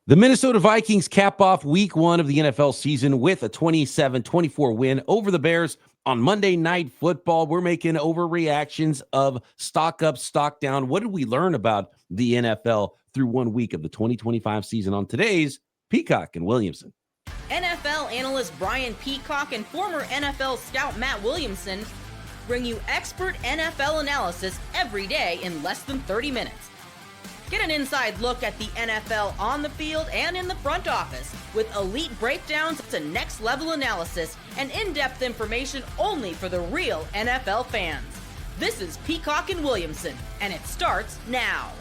The Minnesota Vikings cap off week 1 of the NFL season with a 27-24 win over the Bears on Monday Night Football. We're making overreactions of stock up, stock down. What did we learn about the NFL through 1 week of the 2025 season on today's Peacock and Williamson? NFL analyst Brian Peacock and former NFL scout Matt Williamson bring you expert NFL analysis every day in less than 30 minutes. Get an inside look at the NFL on the field and in the front office with elite breakdowns to next-level analysis and in-depth information only for the real NFL fans. This is Peacock and Williamson, and it starts now.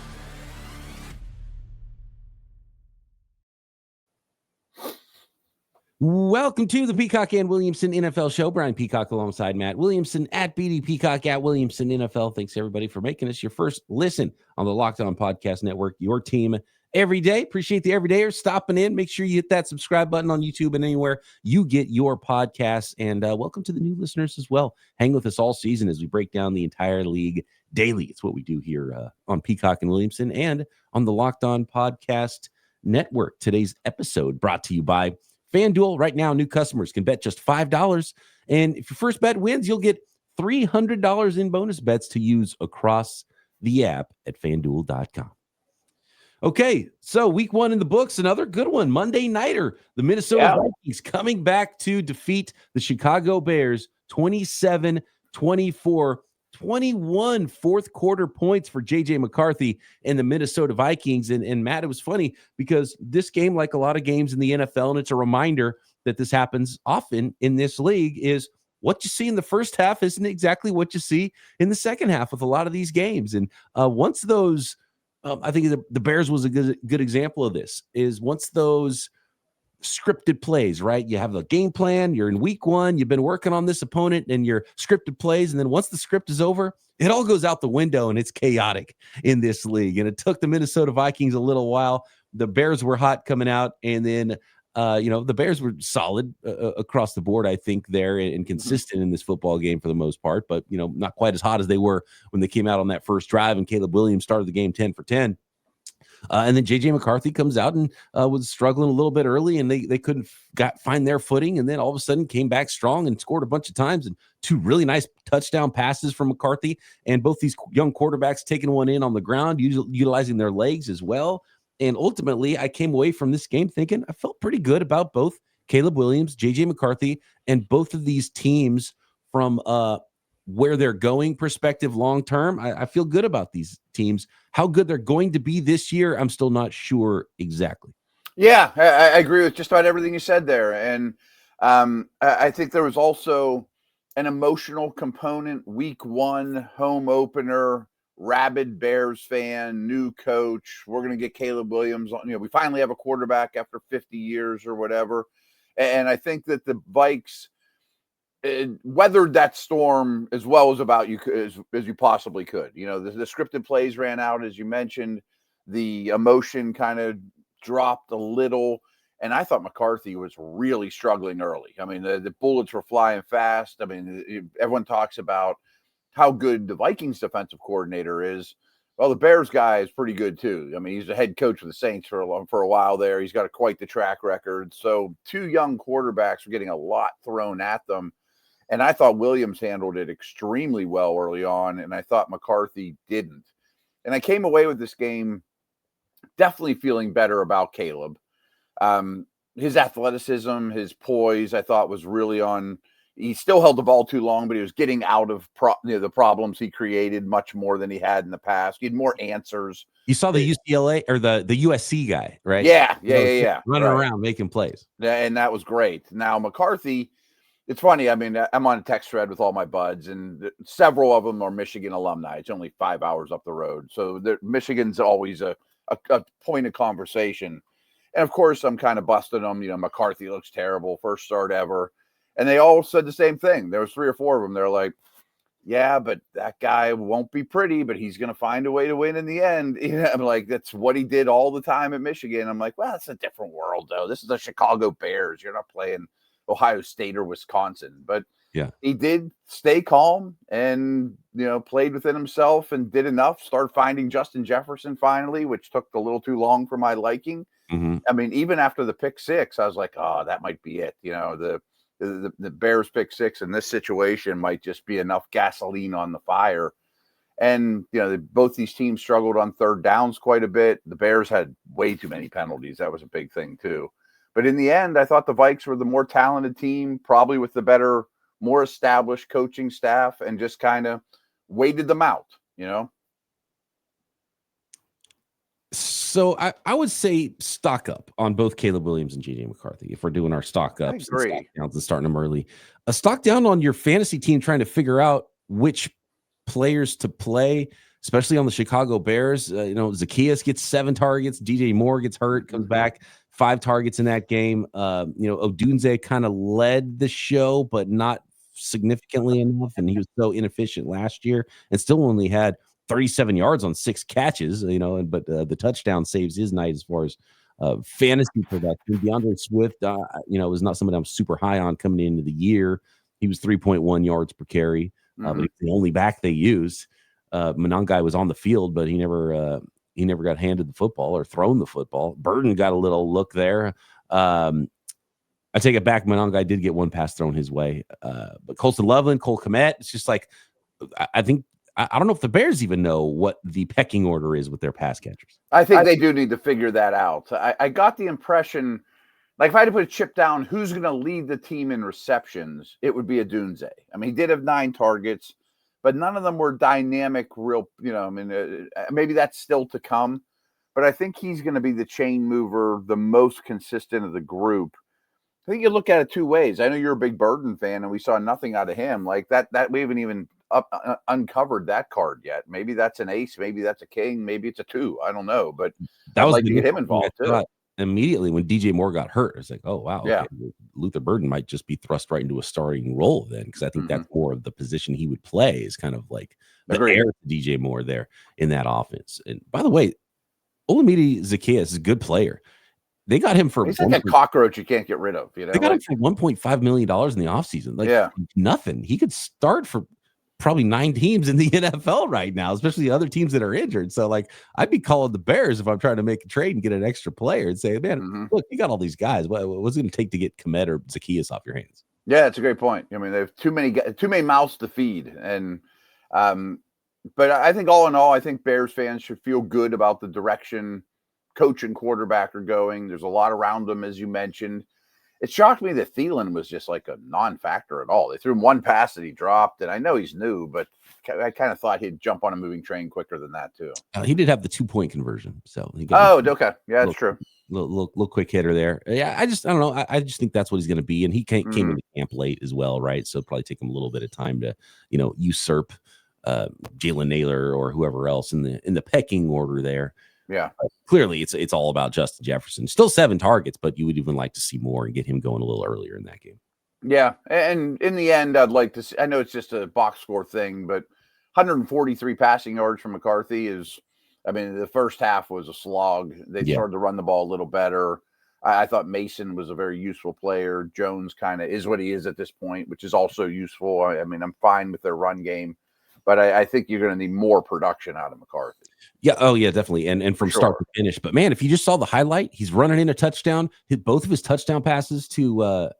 Welcome to the Peacock and Williamson NFL Show. Brian Peacock alongside Matt Williamson at BD Peacock at Williamson NFL. Thanks everybody for making us your first listen on the Locked On Podcast Network, your team every day. Appreciate the everydayers stopping in. Make sure you hit that subscribe button on YouTube and anywhere you get your podcasts. And welcome to the new listeners as well. Hang with us all season as we break down the entire league daily. It's what we do here on Peacock and Williamson and on the Locked On Podcast Network. Today's episode brought to you by FanDuel. Right now, new customers can bet just $5. And if your first bet wins, you'll get $300 in bonus bets to use across the app at FanDuel.com. Okay, so week 1 in the books, another good one. Monday nighter, the Minnesota Vikings coming back to defeat the Chicago Bears 27-24. 21 fourth quarter points for J.J. McCarthy and the Minnesota Vikings. And Matt, it was funny because this game, like a lot of games in the NFL, and it's a reminder that this happens often in this league, is what you see in the first half isn't exactly what you see in the second half with a lot of these games. And once those, I think the Bears was a good example of this, is once those scripted plays, right? You have the game plan, you're in week 1, you've been working on this opponent and your scripted plays. And then once the script is over, it all goes out the window and it's chaotic in this league. And it took the Minnesota Vikings a little while. The Bears were hot coming out. And then, the Bears were solid across the board, I think, there and consistent in this football game for the most part, but, not quite as hot as they were when they came out on that first drive and Caleb Williams started the game 10 for 10. And then J.J. McCarthy comes out and was struggling a little bit early, and they couldn't find their footing. And then all of a sudden came back strong and scored a bunch of times and 2 really nice touchdown passes from McCarthy. And both these young quarterbacks taking one in on the ground, utilizing their legs as well. And ultimately, I came away from this game thinking I felt pretty good about both Caleb Williams, J.J. McCarthy, and both of these teams from where they're going perspective long term. I feel good about these teams. How good they're going to be this year, I'm still not sure exactly. Yeah, I agree with just about everything you said there. And I think there was also an emotional component. Week 1, home opener, rabid Bears fan, new coach. We're going to get Caleb Williams on. We finally have a quarterback after 50 years or whatever. And I think that the Vikes weathered that storm as well as you possibly could. The scripted plays ran out, as you mentioned. The emotion kind of dropped a little, and I thought McCarthy was really struggling early. I mean, the bullets were flying fast. I mean, everyone talks about how good the Vikings defensive coordinator is. Well, the Bears guy is pretty good too. I mean, he's a head coach of the Saints for a while there. He's got quite the track record. So 2 young quarterbacks were getting a lot thrown at them. And I thought Williams handled it extremely well early on, and I thought McCarthy didn't. And I came away with this game definitely feeling better about Caleb. His athleticism, his poise, I thought was really on. He still held the ball too long, but he was getting out of the problems he created much more than he had in the past. He had more answers. You saw the UCLA or the USC guy, right? Yeah. Running around making plays. And that was great. Now, McCarthy, it's funny. I mean, I'm on a text thread with all my buds, and several of them are Michigan alumni. It's only 5 hours up the road. So Michigan's always a point of conversation. And, of course, I'm kind of busting them. McCarthy looks terrible, first start ever. And they all said the same thing. There was 3 or 4 of them. They're like, yeah, but that guy won't be pretty, but he's going to find a way to win in the end. I'm like, that's what he did all the time at Michigan. I'm like, well, it's a different world, though. This is the Chicago Bears. You're not playing Ohio State or Wisconsin. But Yeah. he did stay calm and, played within himself and did enough, start finding Justin Jefferson finally, which took a little too long for my liking. Mm-hmm. I mean, even after the pick six, I was like, oh, that might be it. The Bears pick six in this situation might just be enough gasoline on the fire. And, both these teams struggled on third downs quite a bit. The Bears had way too many penalties. That was a big thing, too. But in the end, I thought the Vikes were the more talented team, probably with the better, more established coaching staff, and just kind of waited them out, So I would say stock up on both Caleb Williams and J.J. McCarthy if we're doing our stock ups and stock downs and starting them early. A stock down on your fantasy team trying to figure out which players to play, especially on the Chicago Bears. Zacchaeus gets 7 targets. DJ Moore gets hurt, comes back, 5 targets in that game. Odunze kind of led the show, but not significantly enough. And he was so inefficient last year and still only had 37 yards on 6 catches, but the touchdown saves his night as far as fantasy production. DeAndre Swift, was not somebody I'm super high on coming into the year. He was 3.1 yards per carry. But he's the only back they used. Monangai was on the field, but he never got handed the football or thrown the football. Burton got a little look there. I take it back. Monangai did get one pass thrown his way. But Colston Loveland, Cole Kmet, it's just like, I think, I don't know if the Bears even know what the pecking order is with their pass catchers. I think they do need to figure that out. I got the impression, like if I had to put a chip down, who's going to lead the team in receptions, it would be Odunze. I mean, he did have 9 targets, but none of them were dynamic, real, maybe that's still to come. But I think he's going to be the chain mover, the most consistent of the group. I think you look at it 2 ways. I know you're a big Burton fan, and we saw nothing out of him. Like that we haven't even uncovered that card yet. Maybe that's an ace. Maybe that's a king. Maybe it's a 2. I don't know. But I'd like to get him involved too. Immediately when DJ Moore got hurt, I was like, oh, wow. Yeah. Okay. Luther Burden might just be thrust right into a starting role then, because I think that's more of the position he would play, is kind of like the air to DJ Moore there in that offense. And by the way, Olamide Zacchaeus is a good player. They got him for he's like a cockroach you can't get rid of. They got him for $1.5 million in the offseason. Like nothing. He could start for probably 9 teams in the NFL right now, especially other teams that are injured. So, like, I'd be calling the Bears if I'm trying to make a trade and get an extra player and say, man, look, you got all these guys. What's it going to take to get Kmet or Zacchaeus off your hands? Yeah, that's a great point. I mean, they have too many mouths to feed. And, but I think all in all, I think Bears fans should feel good about the direction coach and quarterback are going. There's a lot around them, as you mentioned. It shocked me that Thielen was just like a non-factor at all. They threw him 1 pass that he dropped, and I know he's new, but I kind of thought he'd jump on a moving train quicker than that too. He did have the 2-point conversion, so he got okay, yeah, that's true. Little quick hitter there. Yeah, I don't know. I just think that's what he's going to be, and he came into camp late as well, right? So it'll probably take him a little bit of time to usurp Jalen Naylor or whoever else in the pecking order there. Yeah, clearly it's all about Justin Jefferson. Still 7 targets, but you would even like to see more and get him going a little earlier in that game. Yeah, and in the end, I'd like to see, I know it's just a box score thing, but 143 passing yards from McCarthy is, I mean, the first half was a slog. They started to run the ball a little better. I thought Mason was a very useful player. Jones kind of is what he is at this point, which is also useful. I mean, I'm fine with their run game, but I think you're going to need more production out of McCarthy. Yeah. Oh, yeah, definitely. And from start to finish. But man, if you just saw the highlight, he's running in a touchdown. Hit both of his touchdown passes to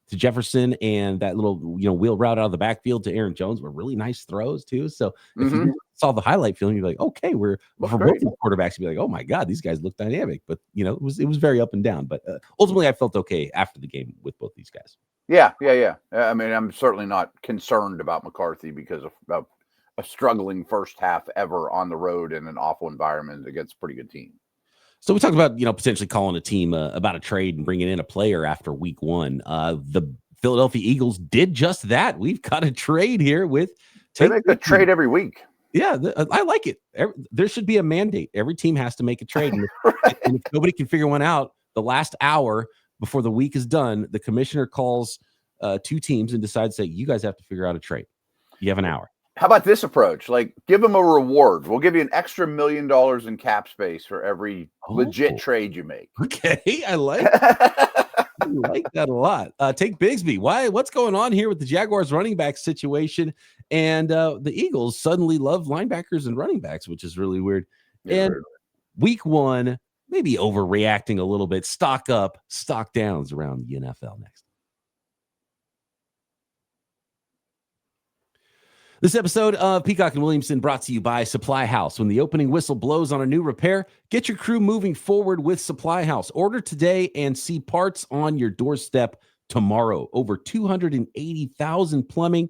Jefferson, and that little wheel route out of the backfield to Aaron Jones were really nice throws too. So if you saw the highlight film, you're like, okay, for both the quarterbacks, you'd be like, oh my God, these guys look dynamic. But it was very up and down. But ultimately, I felt okay after the game with both these guys. Yeah. I mean, I'm certainly not concerned about McCarthy because of a struggling first half ever on the road in an awful environment against a pretty good team. So we talked about, potentially calling a team about a trade and bringing in a player after week 1. The Philadelphia Eagles did just that. We've got a trade here with They make the trade every week. Yeah, I like it. There should be a mandate. Every team has to make a trade. And and if nobody can figure one out, the last hour before the week is done, the commissioner calls 2 teams and decides that you guys have to figure out a trade. You have an hour. How about this approach? Like, give them a reward. We'll give you an extra $1 million in cap space for every legit trade you make. Okay, I like it. I like that a lot. Tank Bigsby. What's going on here with the Jaguars running back situation? And the Eagles suddenly love linebackers and running backs, which is really weird. Yeah, and week one, maybe overreacting a little bit. Stock up, stock downs around the NFL next. This episode of Peacock and Williamson brought to you by Supply House. When the opening whistle blows on a new repair, get your crew moving forward with Supply House. Order today and see parts on your doorstep tomorrow. Over 280,000 plumbing,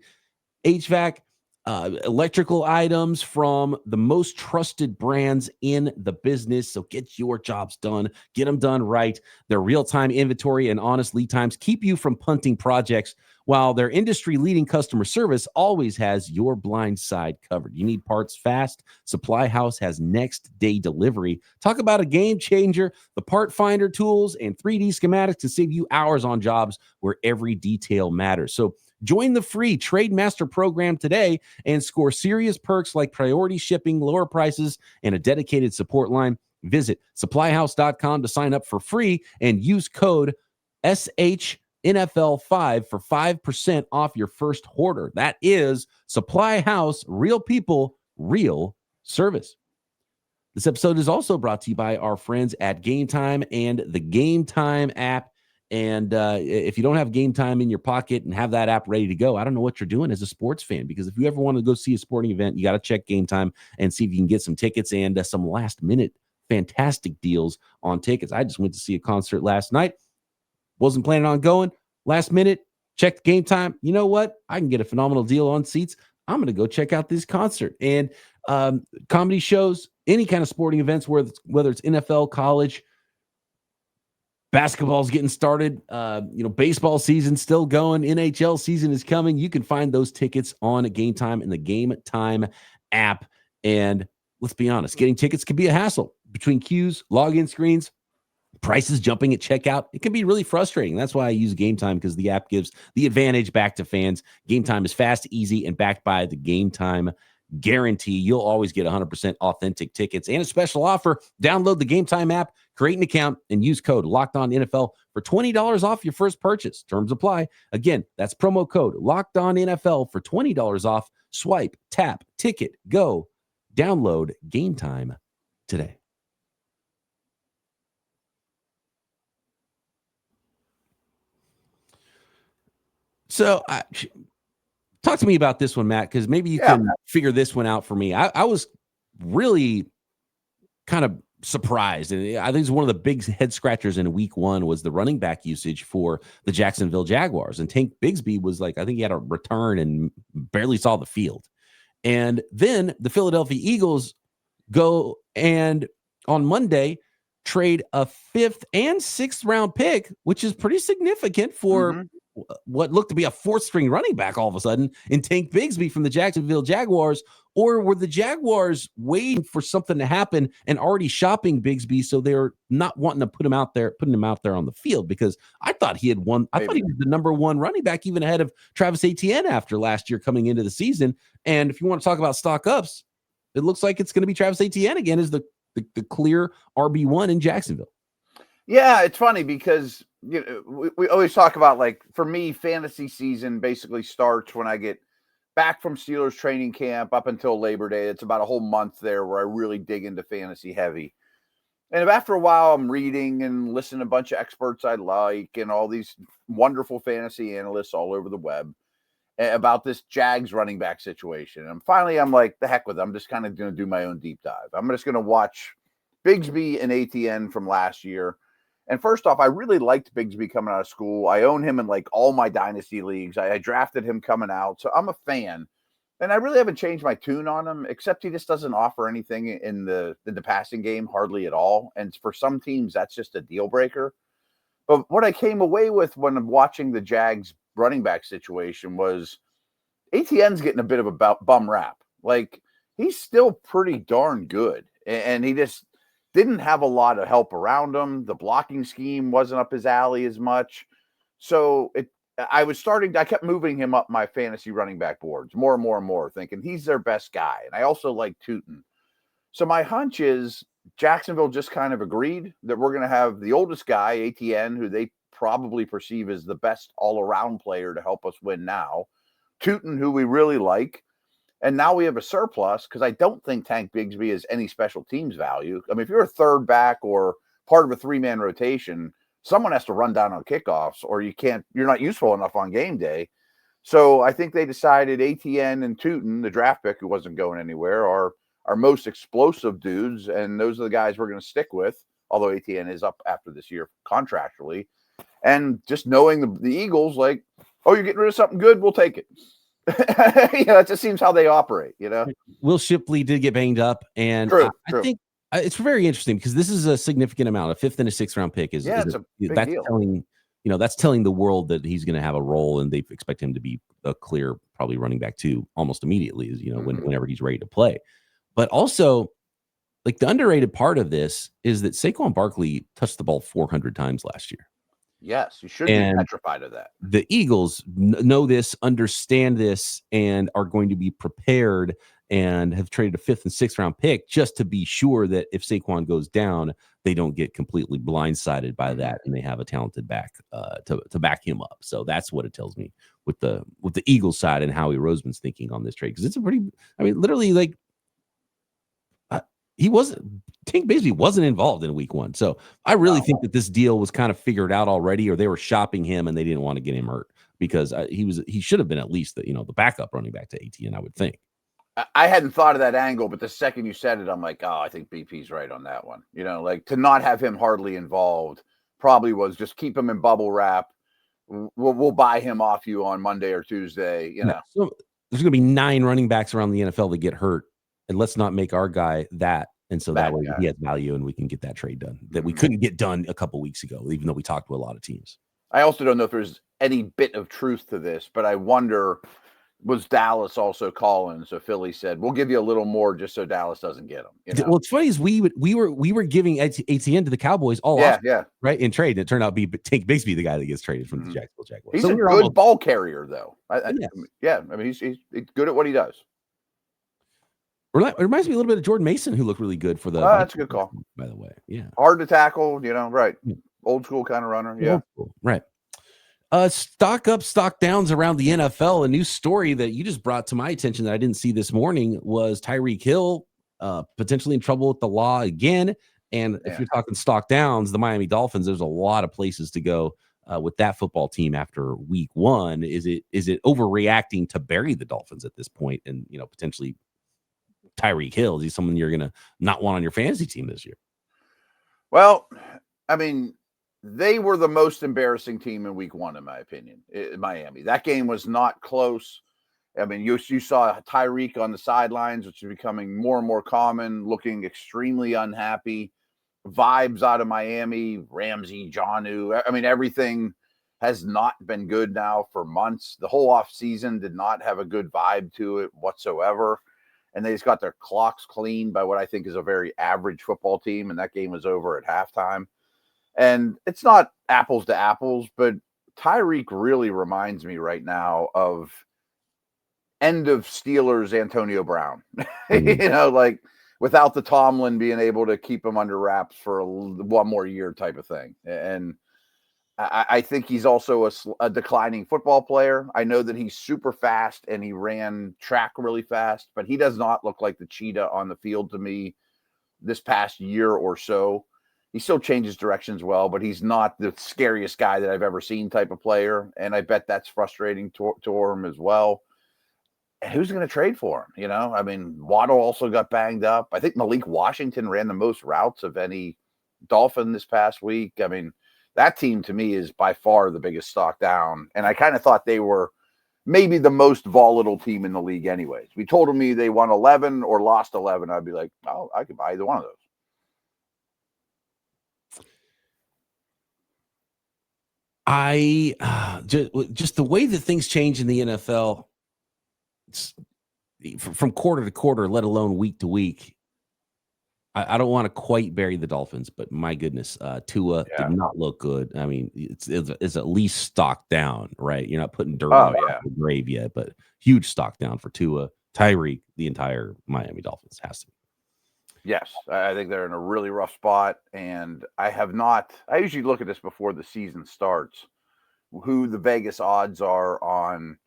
HVAC, electrical items from the most trusted brands in the business. So get your jobs done. Get them done right. Their real-time inventory and honest lead times keep you from punting projects, while their industry-leading customer service always has your blind side covered. You need parts fast? Supply House has next-day delivery. Talk about a game changer. The part finder tools and 3D schematics can save you hours on jobs where every detail matters. So join the free Trade Master program today and score serious perks like priority shipping, lower prices, and a dedicated support line. Visit supplyhouse.com to sign up for free and use code SHNFL5 for 5% off your first order. That is Supply House, real people, real service. This episode is also brought to you by our friends at Game Time and the Game Time app. And if you don't have Game Time in your pocket and have that app ready to go, I don't know what you're doing as a sports fan, because if you ever want to go see a sporting event, you got to check Game Time and see if you can get some tickets and some last minute fantastic deals on tickets. I just went to see a concert last night. Wasn't planning on going. Last minute, checked Game Time. You know what? I can get a phenomenal deal on seats. I'm going to go check out this concert. And comedy shows, any kind of sporting events, whether it's NFL, college, basketball's getting started, baseball season still going, NHL season is coming. You can find those tickets on Game Time in the Game Time app. And let's be honest, getting tickets can be a hassle. Between queues, login screens, prices jumping at checkout, it can be really frustrating. That's why I use Game Time, because the app gives the advantage back to fans. Game Time is fast, easy, and backed by the Game Time guarantee. You'll always get 100% authentic tickets and a special offer. Download the Game Time app, create an account, and use code LOCKEDONNFL for $20 off your first purchase. Terms apply. Again, that's promo code LOCKEDONNFL for $20 off. Swipe, tap, ticket, go. Download Game Time today. So talk to me about this one, Matt, because maybe you can figure this one out for me. I was really kind of surprised. And I think it's one of the big head scratchers in week one was the running back usage for the Jacksonville Jaguars. And Tank Bigsby was like, I think he had a return and barely saw the field. And then the Philadelphia Eagles go and on Monday trade a 5th and 6th round pick, which is pretty significant for what looked to be a 4th string running back all of a sudden in Tank Bigsby from the Jacksonville Jaguars. Or were the Jaguars waiting for something to happen and already shopping Bigsby, so they're not wanting to putting him out there on the field? Because I thought he had won. I thought he was the number one running back, even ahead of Travis Etienne after last year coming into the season. And if you want to talk about stock ups, it looks like it's going to be Travis Etienne again as the clear RB1 in Jacksonville. Yeah, it's funny because we always talk about, like, for me, fantasy season basically starts when I get back from Steelers training camp up until Labor Day. It's about a whole month there where I really dig into fantasy heavy. And after a while, I'm reading and listening to a bunch of experts I like and all these wonderful fantasy analysts all over the web about this Jags running back situation. And finally, I'm like, the heck with it. I'm just kind of going to do my own deep dive. I'm just going to watch Bigsby and ATN from last year. And first off, I really liked Bigsby coming out of school. I own him in like all my dynasty leagues. I drafted him coming out. So I'm a fan. And I really haven't changed my tune on him, except he just doesn't offer anything in the passing game, hardly at all. And for some teams, that's just a deal breaker. But what I came away with when I'm watching the Jags running back situation was ATN's getting a bit of a bum rap. Like, he's still pretty darn good. And he just didn't have a lot of help around him. The blocking scheme wasn't up his alley as much. So I kept moving him up my fantasy running back boards more and more and more, thinking he's their best guy. And I also like Tootin. So my hunch is Jacksonville just kind of agreed that we're going to have the oldest guy, ATN, who they probably perceive as the best all-around player to help us win now. Tootin, who we really like. And now we have a surplus because I don't think Tank Bigsby has any special teams value. I mean, if you're a third back or part of a three-man rotation, someone has to run down on kickoffs, or you're not useful enough on game day. So I think they decided ATN and Tootin, the draft pick who wasn't going anywhere, are our most explosive dudes, and those are the guys we're going to stick with, although ATN is up after this year contractually. And just knowing the Eagles, like, oh, you're getting rid of something good, we'll take it. It just seems how they operate, Will Shipley did get banged up, and True. I think it's very interesting because this is a significant amount. A 5th and a 6th round pick is it's a big deal. That's telling the world that he's going to have a role, and they expect him to be a clear, probably running back 2 almost immediately, whenever he's ready to play. But also, like, the underrated part of this is that Saquon Barkley touched the ball 400 times last year. Yes, you should be petrified of that. The Eagles know this, understand this, and are going to be prepared and have traded a 5th and 6th round pick just to be sure that if Saquon goes down, they don't get completely blindsided by that, and they have a talented back to back him up. So that's what it tells me with the Eagles side and Howie Roseman's thinking on this trade, because it's literally like Tank Bigsby wasn't involved in week 1. So I really think that this deal was kind of figured out already, or they were shopping him and they didn't want to get him hurt, because he should have been at least the backup running back to ATN, I would think. I hadn't thought of that angle, but the second you said it, I'm like, oh, I think BP's right on that one. Like, to not have him hardly involved probably was just keep him in bubble wrap. We'll buy him off you on Monday or Tuesday, So there's going to be 9 running backs around the NFL that get hurt, and let's not make our guy that. And so that way he has value, and we can get that trade done that we couldn't get done a couple weeks ago, even though we talked to a lot of teams. I also don't know if there's any bit of truth to this, but I wonder, was Dallas also calling? So Philly said, we'll give you a little more just so Dallas doesn't get him. Well, it's funny is we were giving ATN to the Cowboys all off, right, in trade. And it turned out to be Tank Bigsby, the guy that gets traded from the Jacksonville Jaguars. He's a good ball carrier, though. He's good at what he does. It reminds me a little bit of Jordan Mason, who looked really good for the. That's a good call, by the way. Yeah, hard to tackle. Right? Old school kind of runner. Yeah, right. Stock up, stock downs around the NFL. A new story that you just brought to my attention that I didn't see this morning was Tyreek Hill potentially in trouble with the law again. And if you're talking stock downs, the Miami Dolphins, there's a lot of places to go with that football team after week 1. Is it overreacting to bury the Dolphins at this point, and potentially Tyreek Hill? Is he someone you're going to not want on your fantasy team this year? Well, I mean, they were the most embarrassing team in week 1, in my opinion, in Miami. That game was not close. I mean, you saw Tyreek on the sidelines, which is becoming more and more common, looking extremely unhappy. Vibes out of Miami, Ramsey, Jonnu. I mean, everything has not been good now for months. The whole offseason did not have a good vibe to it whatsoever. And they just got their clocks cleaned by what I think is a very average football team. And that game was over at halftime. And it's not apples to apples, but Tyreek really reminds me right now of end of Steelers Antonio Brown. Like without the Tomlin being able to keep him under wraps for one more year type of thing. And I think he's also a declining football player. I know that he's super fast and he ran track really fast, but he does not look like the cheetah on the field to me this past year or so. He still changes directions well, but he's not the scariest guy that I've ever seen type of player. And I bet that's frustrating to him as well. And who's going to trade for him? I mean, Waddle also got banged up. I think Malik Washington ran the most routes of any Dolphin this past week. I mean, that team to me is by far the biggest stock down. And I kind of thought they were maybe the most volatile team in the league anyways. If you told me they won 11 or lost 11, I'd be like, oh, I could buy either one of those. Just the way that things change in the NFL from quarter to quarter, let alone week to week. I don't want to quite bury the Dolphins, but my goodness, Tua did not look good. I mean, it's at least stock down, right? You're not putting dirt on the grave yet, but huge stock down for Tua, Tyreek, the entire Miami Dolphins has to be. Yes, I think they're in a really rough spot, and I usually look at this before the season starts, who the Vegas odds are on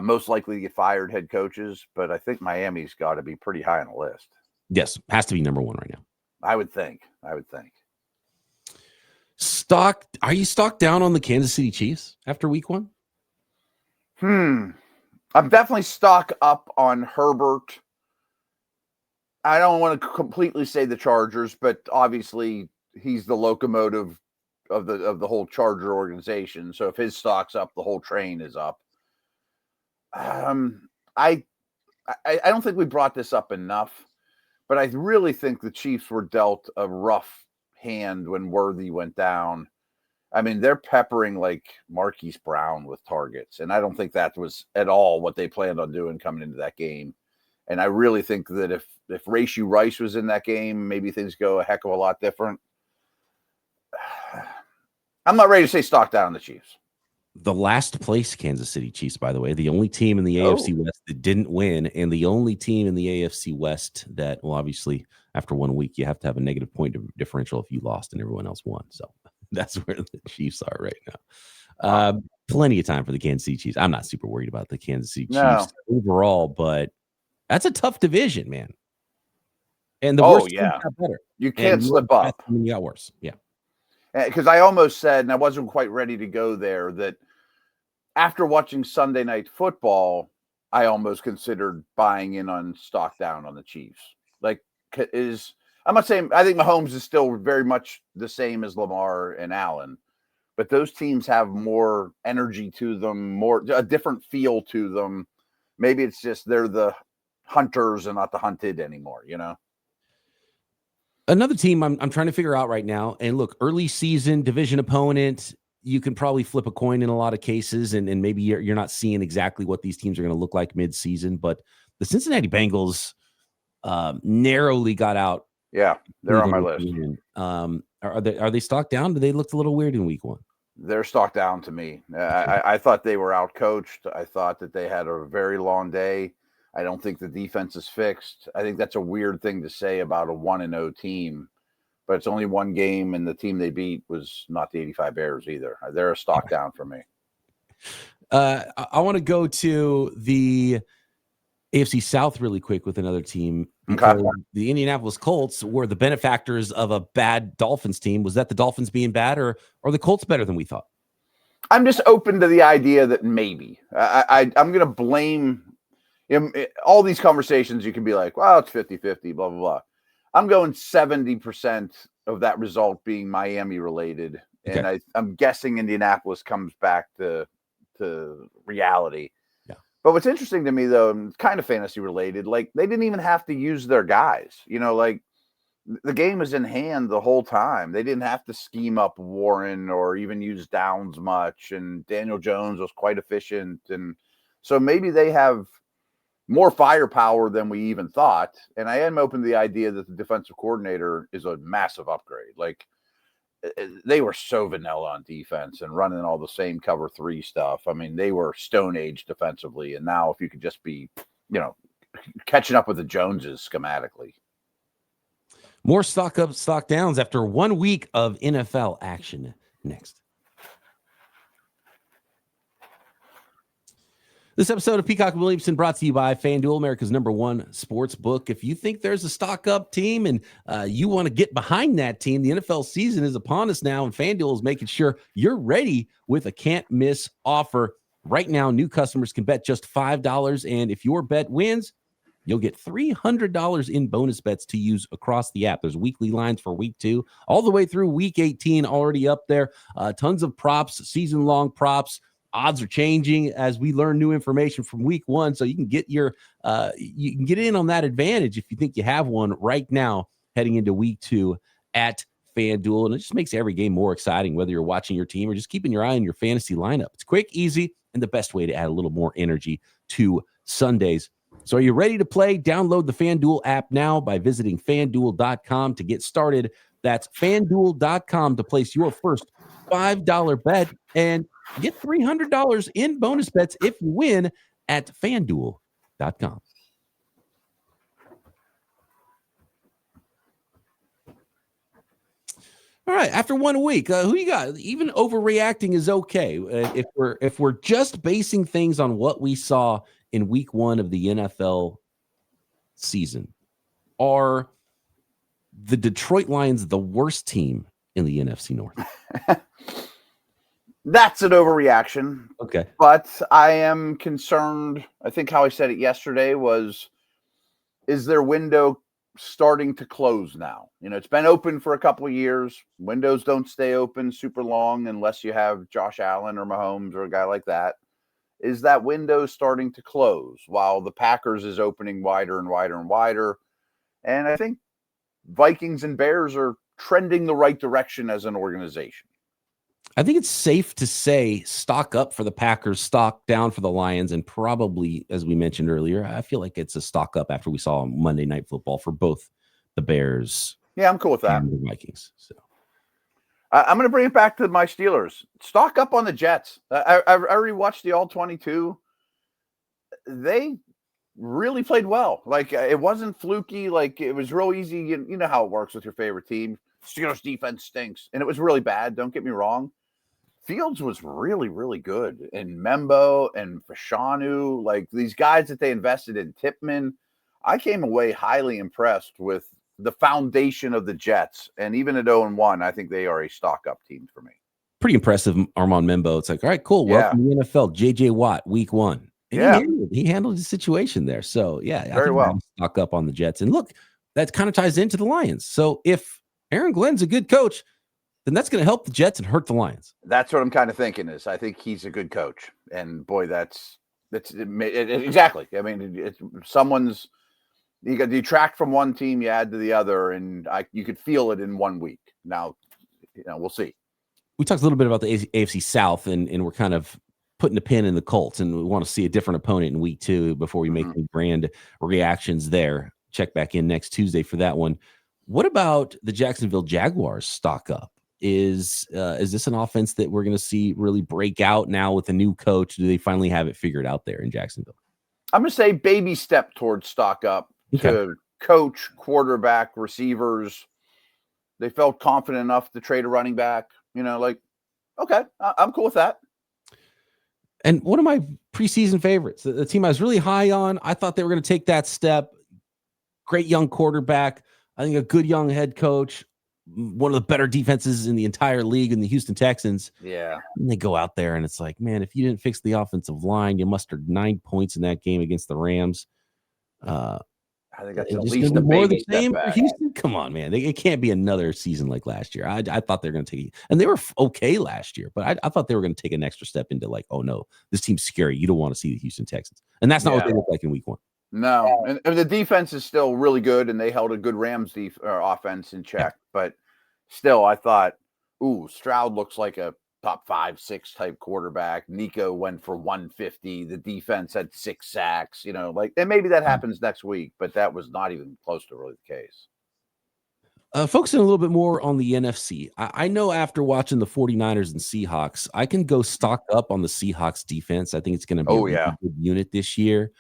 most likely to get fired head coaches, but I think Miami's got to be pretty high on the list. Yes, has to be number one right now. I would think. Are you stocked down on the Kansas City Chiefs after week one? I'm definitely stock up on Herbert. I don't want to completely say the Chargers, but obviously he's the locomotive of the whole Charger organization. So if his stock's up, the whole train is up. I don't think we brought this up enough, but I really think the Chiefs were dealt a rough hand when Worthy went down. I mean, they're peppering like Marquise Brown with targets, and I don't think that was at all what they planned on doing coming into that game. And I really think that if Rashee Rice was in that game, maybe things go a heck of a lot different. I'm not ready to say stock down on the Chiefs. The last place Kansas City Chiefs, by the way, the only team in the AFC West that didn't win, and the only team in the AFC West that, well, obviously, after 1 week, you have to have a negative point differential if you lost and everyone else won. So that's where the Chiefs are right now. Plenty of time for the Kansas City Chiefs. I'm not super worried about the Kansas City Chiefs overall, but that's a tough division, man. And the worst team got better. You can't slip up. You got worse. Yeah. Because I almost said, and I wasn't quite ready to go there, that after watching Sunday Night Football, I almost considered buying in on stock down on the Chiefs. I'm not saying, I think Mahomes is still very much the same as Lamar and Allen, but those teams have more energy to them, a different feel to them. Maybe it's just they're the hunters and not the hunted anymore, you know? Another team I'm trying to figure out right now, and look, early season division opponent, you can probably flip a coin in a lot of cases, and maybe you're not seeing exactly what these teams are going to look like mid-season, but the Cincinnati Bengals narrowly got out. Yeah, they're on my list. Are they stocked down? Do they look a little weird in week one? They're stocked down to me. I thought they were out-coached. I thought that they had a very long day. I don't think the defense is fixed. I think that's a weird thing to say about a 1-0 team, but it's only one game, and the team they beat was not the 85 Bears either. They're a stock down for me. I want to go to the AFC South really quick with another team. Okay. The Indianapolis Colts were the benefactors of a bad Dolphins team. Was that the Dolphins being bad, or are the Colts better than we thought? I'm just open to the idea that maybe. I'm going to blame all these conversations. You can be like, well, it's 50-50, blah, blah, blah. I'm going 70% of that result being Miami related. And okay. I'm guessing Indianapolis comes back to reality. Yeah. But what's interesting to me, though, and it's kind of fantasy related, like they didn't even have to use their guys. You know, like the game was in hand the whole time. They didn't have to scheme up Warren or even use Downs much. And Daniel Jones was quite efficient. And so maybe they have more firepower than we even thought. And I am open to the idea that the defensive coordinator is a massive upgrade. Like they were so vanilla on defense and running all the same cover 3 stuff. I mean, they were Stone Age defensively. And now if you could just be, catching up with the Joneses schematically. More stock ups, stock downs after 1 week of NFL action next. This episode of Peacock and Williamson brought to you by FanDuel, America's #1 sports book. If you think there's a stock up team and you want to get behind that team, the NFL season is upon us now, and FanDuel is making sure you're ready with a can't-miss offer. Right now, new customers can bet just $5, and if your bet wins, you'll get $300 in bonus bets to use across the app. There's weekly lines for week 2, all the way through week 18, already up there. Tons of props, season-long props. Odds are changing as we learn new information from week 1, so you can get you can get in on that advantage if you think you have one right now heading into week 2 at FanDuel, and it just makes every game more exciting, whether you're watching your team or just keeping your eye on your fantasy lineup. It's quick, easy, and the best way to add a little more energy to Sundays. So are you ready to play? Download the FanDuel app now by visiting FanDuel.com to get started. That's FanDuel.com to place your first $5 bet and get $300 in bonus bets if you win at FanDuel.com. All right, after 1 week, who you got? Even overreacting is okay. If we're just basing things on what we saw in week 1 of the NFL season, are the Detroit Lions the worst team in the NFC North? That's an overreaction. Okay. But I am concerned. I think how I said it yesterday was, is their window starting to close now? It's been open for a couple of years. Windows don't stay open super long unless you have Josh Allen or Mahomes or a guy like that. Is that window starting to close while the Packers is opening wider and wider and wider? And I think Vikings and Bears are trending the right direction as an organization. I think it's safe to say stock up for the Packers, stock down for the Lions, and probably, as we mentioned earlier, I feel like it's a stock up after we saw Monday Night Football for both the Bears. Yeah, I'm cool with that. And the Vikings. So I'm going to bring it back to my Steelers. Stock up on the Jets. I rewatched the All-22. They really played well. Like, it wasn't fluky. Like, it was real easy. You know how it works with your favorite team. Steelers defense stinks. And it was really bad. Don't get me wrong. Fields was really, really good. And Membo and Fashanu, like these guys that they invested in, Tipman, I came away highly impressed with the foundation of the Jets. And even at 0-1, I think they are a stock-up team for me. pretty impressive, Armand Membo. It's like, all right, cool. Welcome to the NFL. J.J. Watt, week 1. And he handled the situation there. So, yeah, very well. Stock up on the Jets. And look, that kind of ties into the Lions. So if Aaron Glenn's a good coach, then that's going to help the Jets and hurt the Lions. That's what I'm kind of thinking is I think he's a good coach. And, boy, that's exactly. I mean, it's someone's – you got to detract from one team, you add to the other, and you could feel it in 1 week. Now, we'll see. We talked a little bit about the AFC South, and we're kind of putting a pin in the Colts, and we want to see a different opponent in week 2 before we make any grand reactions there. Check back in next Tuesday for that one. What about the Jacksonville Jaguars stock up? Is this an offense that we're going to see really break out now with a new coach? Do they finally have it figured out there in Jacksonville? I'm going to say baby step towards stock up to coach, quarterback, receivers. They felt confident enough to trade a running back. Okay, I'm cool with that. And one of my preseason favorites, the team I was really high on, I thought they were going to take that step. Great young quarterback. I think a good young head coach. One of the better defenses in the entire league in the Houston Texans. Yeah. And they go out there and it's like, man, if you didn't fix the offensive line, you mustered 9 points in that game against the Rams. I think that's at least a more the same for Houston. Come on, man. It can't be another season like last year. I thought they were going to take it. And they were okay last year, but I thought they were going to take an extra step into like, oh, no, this team's scary. You don't want to see the Houston Texans. And that's not what they look like in week 1. No, and the defense is still really good, and they held a good Rams offense in check. Yeah. But still, I thought, Stroud looks like a top 5, 6 type quarterback. Nico went for 150. The defense had 6 sacks. And maybe that happens next week, but that was not even close to really the case. Focusing a little bit more on the NFC. I know after watching the 49ers and Seahawks, I can go stock up on the Seahawks defense. I think it's going to be a really good unit this year.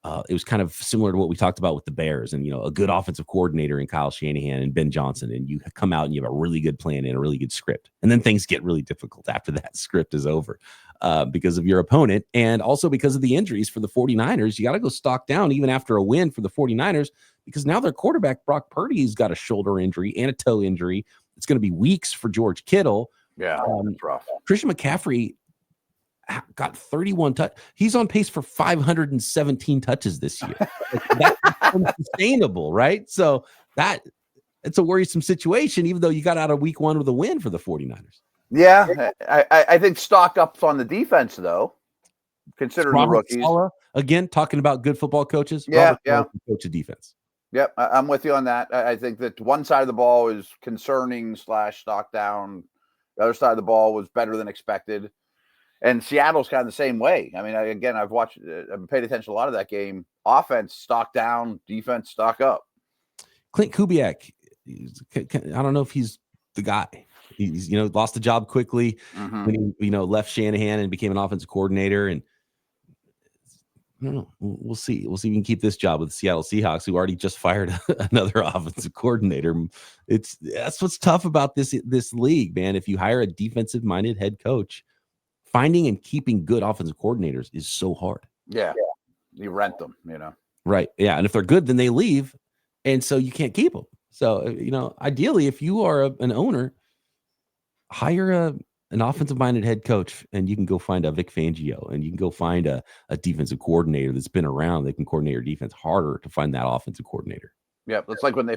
It was kind of similar to what we talked about with the Bears and, a good offensive coordinator in Kyle Shanahan and Ben Johnson. And you come out and you have a really good plan and a really good script. And then things get really difficult after that script is over because of your opponent. And also because of the injuries for the 49ers, you got to go stock down even after a win for the 49ers, because now their quarterback, Brock Purdy's got a shoulder injury and a toe injury. It's going to be weeks for George Kittle. Yeah, that's rough. Christian McCaffrey got 31 touches. He's on pace for 517 touches this year. That's unsustainable, right? So it's a worrisome situation, even though you got out of week 1 with a win for the 49ers. Yeah, I think stock up on the defense, though, considering Robert the rookies. Saleh, again, talking about good football coaches. Yeah. Coach of defense. Yep, I'm with you on that. I think that one side of the ball is concerning / stock down. The other side of the ball was better than expected. And Seattle's kind of the same way. I mean, I've paid attention to a lot of that game. Offense, stock down. Defense, stock up. Clint Kubiak, I don't know if he's the guy. He's lost the job quickly when he left Shanahan and became an offensive coordinator. And I don't know. We'll see. We'll see if we can keep this job with the Seattle Seahawks, who already just fired another offensive coordinator. That's what's tough about this league, man. If you hire a defensive-minded head coach, finding and keeping good offensive coordinators is so hard. Yeah. You rent them, Right. Yeah. And if they're good, then they leave. And so you can't keep them. So, ideally, if you are an owner, hire an offensive-minded head coach, and you can go find a Vic Fangio, and you can go find a defensive coordinator that's been around that can coordinate your defense. Harder to find that offensive coordinator. Yeah, it's like when they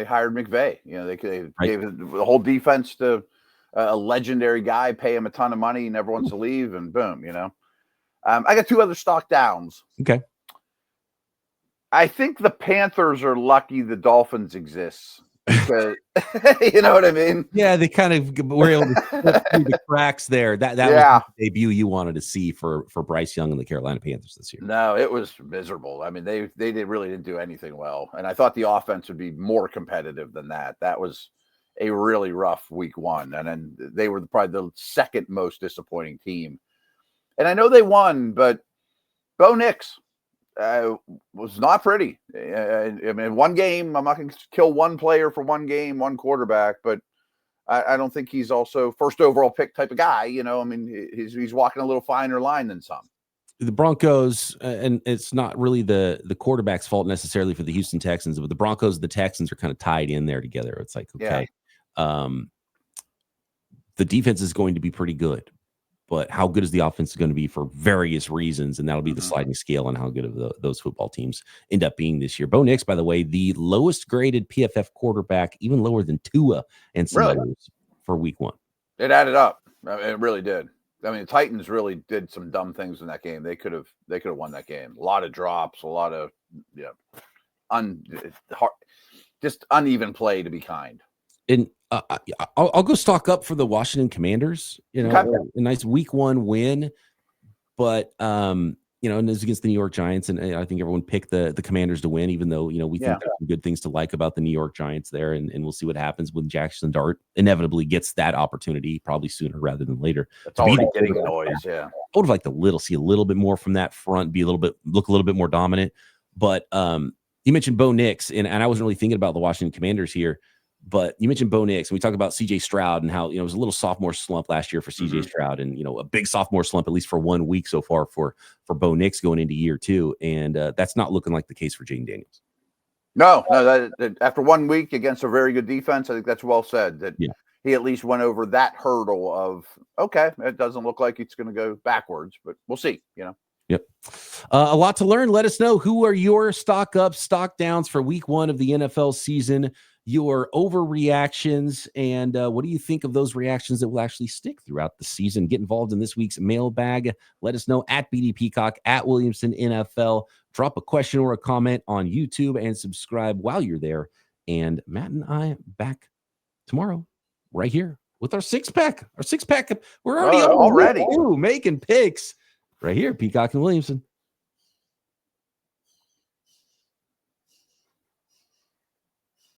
hired McVay. They gave the whole defense to a legendary guy, pay him a ton of money, he never wants to leave, and boom. I got two other stock downs. Okay. I think the Panthers are lucky the Dolphins exist. Because, you know what I mean? Yeah, they kind of were able to slip through the cracks there. That was the debut you wanted to see for Bryce Young and the Carolina Panthers this year. No, it was miserable. I mean, they really didn't do anything well, and I thought the offense would be more competitive than that. That was a really rough week one, and then they were probably the second most disappointing team. And I know they won, but Bo Nix was not pretty. I mean, one game, I'm not going to kill one player for one game, one quarterback, but I don't think he's also first overall pick type of guy. I mean, he's walking a little finer line than some. The Broncos, and it's not really the quarterback's fault necessarily for the Houston Texans, but the Broncos and the Texans are kind of tied in there together. It's like, okay, the defense is going to be pretty good, but how good is the offense going to be for various reasons? And that'll be the sliding scale on how good of those football teams end up being this year. Bo Nix, by the way, the lowest graded PFF quarterback, even lower than Tua and some others for week one. It added up. It really did. I mean, the Titans really did some dumb things in that game. They could have won that game. A lot of drops, a lot of just uneven play, to be kind. And I'll go stock up for the Washington Commanders. A nice week one win, but and it's against the New York Giants, and I think everyone picked the Commanders to win, even though we think there's some good things to like about the New York Giants there, and we'll see what happens when Jackson Dart inevitably gets that opportunity, probably sooner rather than later. It's already getting noise. Yeah, I would have liked to see a little bit more from that front, look a little bit more dominant. But you mentioned Bo Nix, and I wasn't really thinking about the Washington Commanders here. But you mentioned Bo Nix, and we talked about C.J. Stroud and how it was a little sophomore slump last year for C.J. Stroud, and a big sophomore slump at least for 1 week so far for Bo Nix going into year two, and that's not looking like the case for Jaden Daniels. No, that after 1 week against a very good defense, I think that's well said. That he at least went over that hurdle of it doesn't look like it's going to go backwards, but we'll see. Yep. A lot to learn. Let us know who are your stock ups, stock downs for week one of the NFL season, your overreactions, and what do you think of those reactions that will actually stick throughout the season? Get involved in this week's mailbag. Let us know at BD Peacock, at Williamson NFL. Drop a question or a comment on YouTube and subscribe while you're there. And Matt and I back tomorrow right here with our six-pack. We're already making picks right here, Peacock and Williamson.